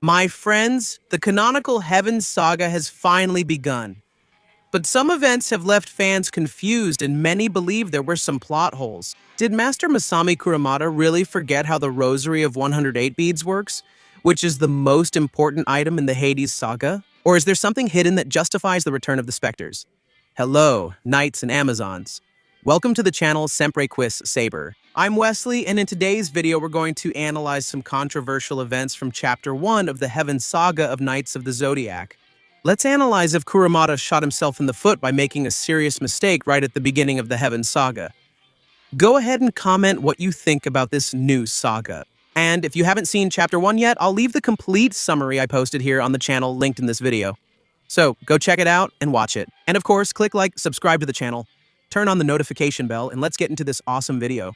My friends, the canonical Heaven Saga has finally begun. But some events have left fans confused and many believe there were some plot holes. Did Master Masami Kurumada really forget how the Rosary of 108 beads works, which is the most important item in the Hades saga? Or is there something hidden that justifies the return of the Specters? Hello, Knights and Amazons. Welcome to the channel Sempre Quis Saber. I'm Wesley, and in today's video we're going to analyze some controversial events from Chapter 1 of the Heaven Saga of Knights of the Zodiac. Let's analyze if Kurumada shot himself in the foot by making a serious mistake right at the beginning of the Heaven Saga. Go ahead and comment what you think about this new saga. And if you haven't seen Chapter 1 yet, I'll leave the complete summary I posted here on the channel linked in this video. So go check it out and watch it. And of course, click like, subscribe to the channel, turn on the notification bell, and let's get into this awesome video.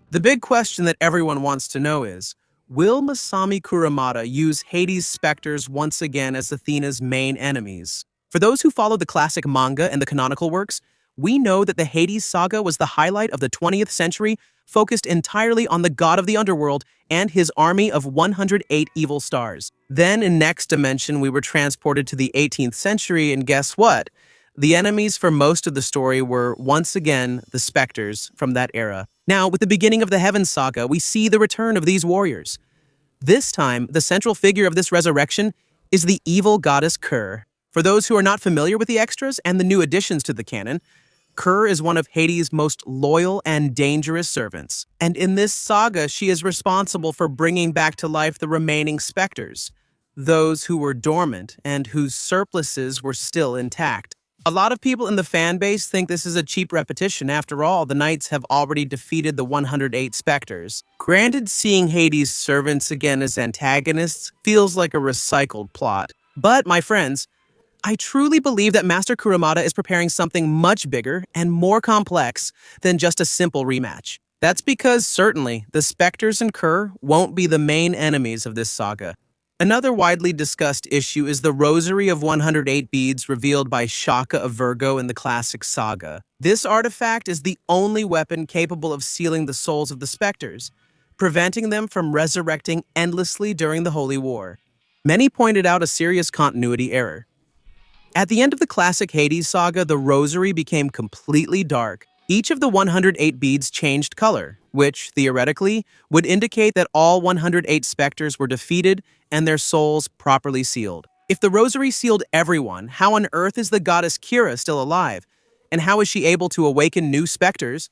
The big question that everyone wants to know is, will Masami Kurumada use Hades' Specters once again as Athena's main enemies? For those who follow the classic manga and the canonical works, we know that the Hades saga was the highlight of the 20th century, focused entirely on the god of the underworld and his army of 108 evil stars. Then in Next Dimension, we were transported to the 18th century, and guess what? The enemies for most of the story were, once again, the Specters from that era. Now, with the beginning of the Heaven Saga, we see the return of these warriors. This time, the central figure of this resurrection is the evil goddess Kur. For those who are not familiar with the extras and the new additions to the canon, Kur is one of Hades' most loyal and dangerous servants. And in this saga, she is responsible for bringing back to life the remaining Specters, those who were dormant and whose surpluses were still intact. A lot of people in the fan base think this is a cheap repetition. After all, the Knights have already defeated the 108 Specters. Granted, seeing Hades' servants again as antagonists feels like a recycled plot. But, my friends, I truly believe that Master Kurumada is preparing something much bigger and more complex than just a simple rematch. That's because, certainly, the Specters and Kur won't be the main enemies of this saga. Another widely discussed issue is the Rosary of 108 beads revealed by Shaka of Virgo in the classic saga. This artifact is the only weapon capable of sealing the souls of the Specters, preventing them from resurrecting endlessly during the Holy War. Many pointed out a serious continuity error. At the end of the classic Hades saga, the Rosary became completely dark. Each of the 108 beads changed color, which, theoretically, would indicate that all 108 Specters were defeated and their souls properly sealed. If the Rosary sealed everyone, how on earth is the goddess Kira still alive? And how is she able to awaken new Specters?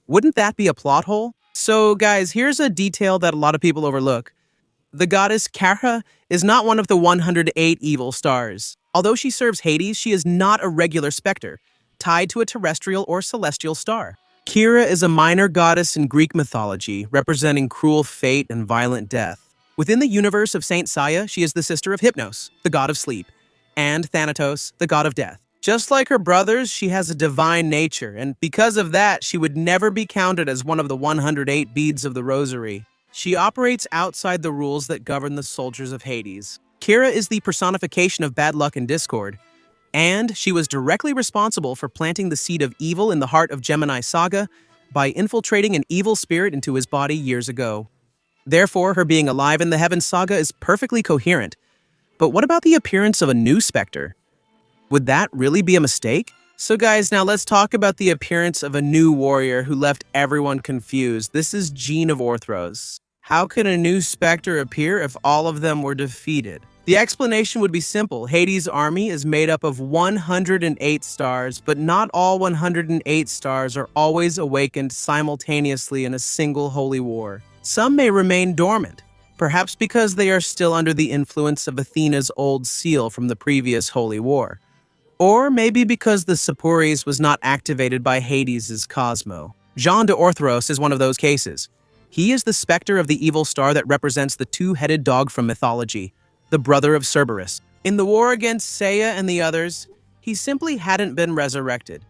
Wouldn't that be a plot hole? So, guys, here's a detail that a lot of people overlook. The goddess Kara is not one of the 108 evil stars. Although she serves Hades, she is not a regular Specter, tied to a terrestrial or celestial star. Kira is a minor goddess in Greek mythology, representing cruel fate and violent death. Within the universe of Saint Saya, she is the sister of Hypnos, the god of sleep, and Thanatos, the god of death. Just like her brothers, she has a divine nature, and because of that, she would never be counted as one of the 108 beads of the Rosary. She operates outside the rules that govern the soldiers of Hades. Kira is the personification of bad luck and discord, and she was directly responsible for planting the seed of evil in the heart of Gemini Saga by infiltrating an evil spirit into his body years ago. Therefore, her being alive in the Heaven Saga is perfectly coherent. But what about the appearance of a new Specter? Would that really be a mistake? So guys, now let's talk about the appearance of a new warrior who left everyone confused. This is Jean of Orthros. How could a new Specter appear if all of them were defeated? The explanation would be simple. Hades' army is made up of 108 stars, but not all 108 stars are always awakened simultaneously in a single holy war. Some may remain dormant, perhaps because they are still under the influence of Athena's old seal from the previous holy war. Or maybe because the Seporis was not activated by Hades' Cosmo. Jean de Orthros is one of those cases. He is the Specter of the evil star that represents the two-headed dog from mythology, the brother of Cerberus. In the war against Saya and the others, he simply hadn't been resurrected.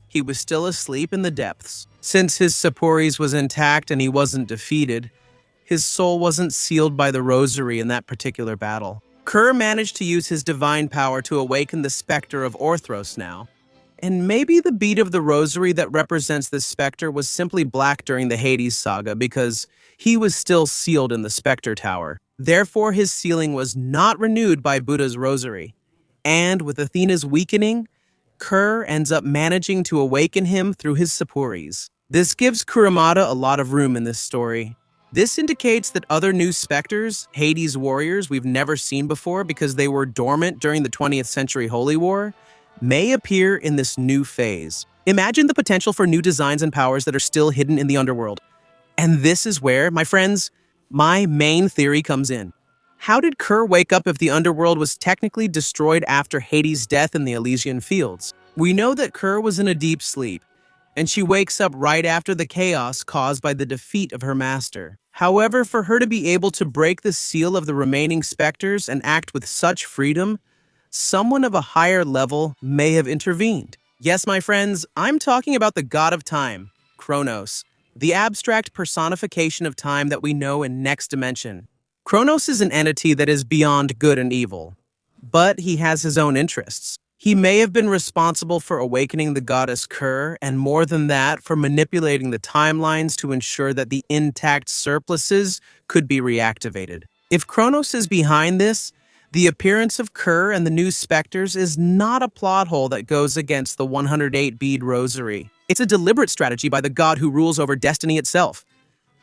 He was still asleep in the depths. Since his Seporis was intact and he wasn't defeated, his soul wasn't sealed by the Rosary in that particular battle. Kur managed to use his divine power to awaken the Specter of Orthros now, And maybe the bead of the rosary that represents this specter was simply black during the Hades saga because he was still sealed in the Specter Tower. Therefore, his sealing was not renewed by Buddha's rosary. And with Athena's weakening, Kur ends up managing to awaken him through his Sapuris. This gives Kurumada a lot of room in this story. This indicates that other new specters, Hades warriors we've never seen before because they were dormant during the 20th century Holy War, may appear in this new phase. Imagine the potential for new designs and powers that are still hidden in the underworld. And this is where, my friends, my main theory comes in. How did Kur wake up if the underworld was technically destroyed after Hades' death in the Elysian Fields? We know that Kur was in a deep sleep, and she wakes up right after the chaos caused by the defeat of her master. However, for her to be able to break the seal of the remaining specters and act with such freedom, someone of a higher level may have intervened. Yes, my friends, I'm talking about the god of time, Kronos, the abstract personification of time that we know in Next Dimension. Kronos is an entity that is beyond good and evil, but he has his own interests. He may have been responsible for awakening the goddess Kur, and more than that, for manipulating the timelines to ensure that the intact surpluses could be reactivated. If Kronos is behind this, the appearance of Kur and the new specters is not a plot hole that goes against the 108-bead rosary. It's a deliberate strategy by the god who rules over destiny itself.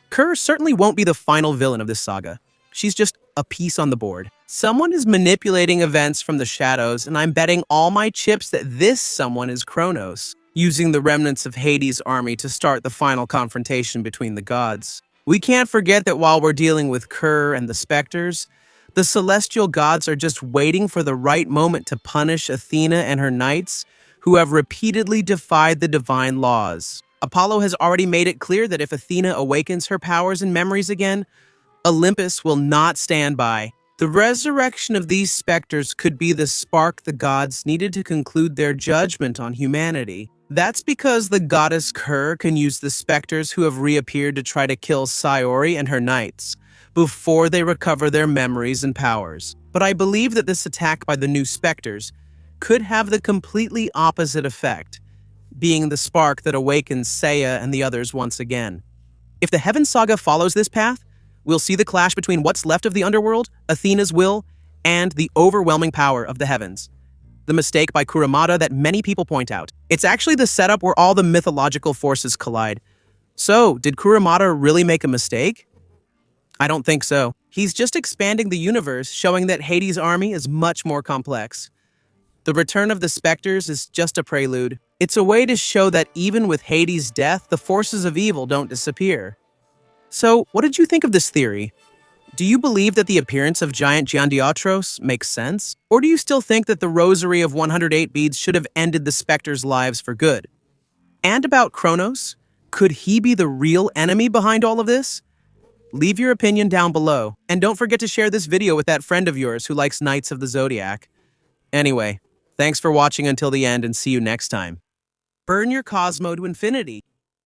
Kur certainly won't be the final villain of this saga. She's just a piece on the board. Someone is manipulating events from the shadows, and I'm betting all my chips that this someone is Kronos, using the remnants of Hades' army to start the final confrontation between the gods. We can't forget that while we're dealing with Kur and the Specters, the celestial gods are just waiting for the right moment to punish Athena and her knights, who have repeatedly defied the divine laws. Apollo has already made it clear that if Athena awakens her powers and memories again, Olympus will not stand by. The resurrection of these specters could be the spark the gods needed to conclude their judgment on humanity. That's because the goddess Kur can use the specters who have reappeared to try to kill Sayori and her knights before they recover their memories and powers. But I believe that this attack by the new specters could have the completely opposite effect, being the spark that awakens Saya and the others once again. If the Heaven Saga follows this path, we'll see the clash between what's left of the underworld, Athena's will, and the overwhelming power of the heavens. The mistake by Kurumada that many people point out. It's actually the setup where all the mythological forces collide. So, did Kurumada really make a mistake? I don't think so. He's just expanding the universe, showing that Hades' army is much more complex. The return of the Specters is just a prelude. It's a way to show that even with Hades' death, the forces of evil don't disappear. So, what did you think of this theory? Do you believe that the appearance of giant Orthros makes sense? Or do you still think that the rosary of 108 beads should have ended the Specters' lives for good? And about Kronos, could he be the real enemy behind all of this? Leave your opinion down below, and don't forget to share this video with that friend of yours who likes Knights of the Zodiac. Anyway, thanks for watching until the end and see you next time. Burn your Cosmo to infinity.